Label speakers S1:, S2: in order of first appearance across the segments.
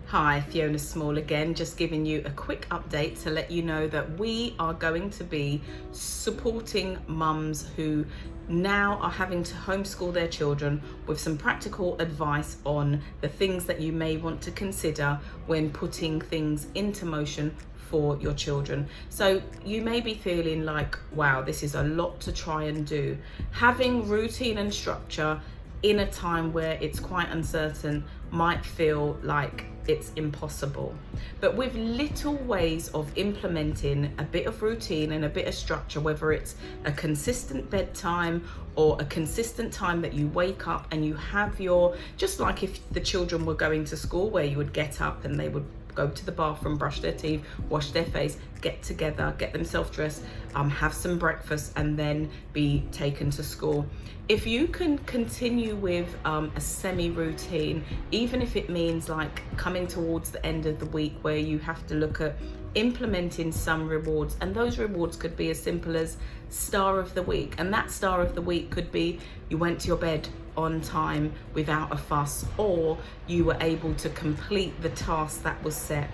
S1: Hi, Fiona Small again, just giving you a quick update to let you know that we are going to be supporting mums who now are having to homeschool their children with some practical advice on the things that you may want to consider when putting things into motion for your children. So you may be feeling like, wow, this is a lot to try and do. Having routine and structure in a time where it's quite uncertain might feel like it's impossible. But with little ways of implementing a bit of routine and a bit of structure, whether it's a consistent bedtime or a consistent time that you wake up and you have your, just like if the children were going to school where you would get up and they would go to the bathroom, brush their teeth, wash their face, get together, get themselves dressed, have some breakfast and then be taken to school. If you can continue with a semi-routine, even if it means like coming towards the end of the week where you have to look at implementing some rewards, and those rewards could be as simple as star of the week, and that star of the week could be you went to your bed on time without a fuss, or you were able to complete the task that was set.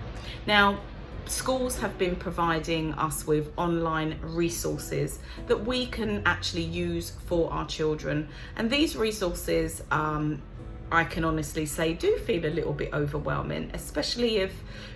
S1: Now, schools have been providing us with online resources that we can actually use for our children, and these resources I can honestly say do feel a little bit overwhelming, especially if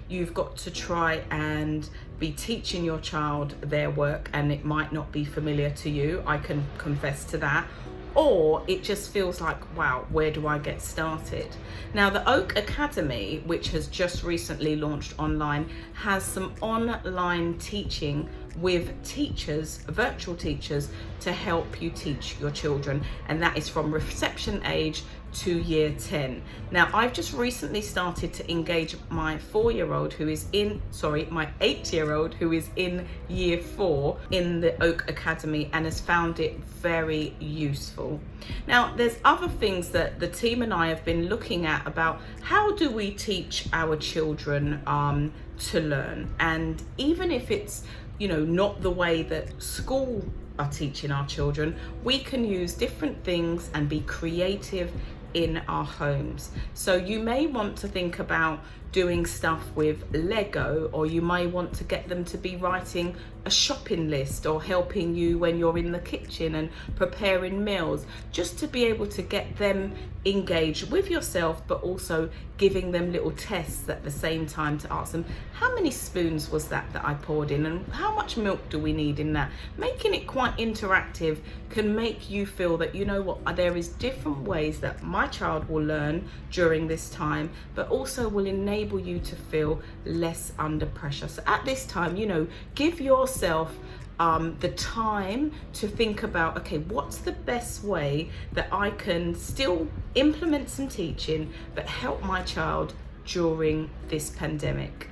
S1: you've got to try and be teaching your child their work and it might not be familiar to you. I can confess to that. Or it just feels like, wow, where do I get started? Now, the Oak Academy, which has just recently launched online, has some online teaching with teachers, virtual teachers, to help you teach your children. And that is from reception age to year 10. Now, I've just recently started to engage my 8-year-old who is in year 4 in the Oak Academy and has found it very useful. Now, there's other things that the team and I have been looking at about how do we teach our children to learn. And even if it's, not the way that school are teaching our children, we can use different things and be creative in our homes. So you may want to think about doing stuff with Lego, or you may want to get them to be writing a shopping list or helping you when you're in the kitchen and preparing meals, just to be able to get them engaged with yourself, but also giving them little tests at the same time to ask them, how many spoons was that I poured in, and how much milk do we need in that? Making it quite interactive can make you feel that, there is different ways that my child will learn during this time, but also will enable you to feel less under pressure. So at this time, give yourself the time to think about, okay, what's the best way that I can still implement some teaching but help my child during this pandemic?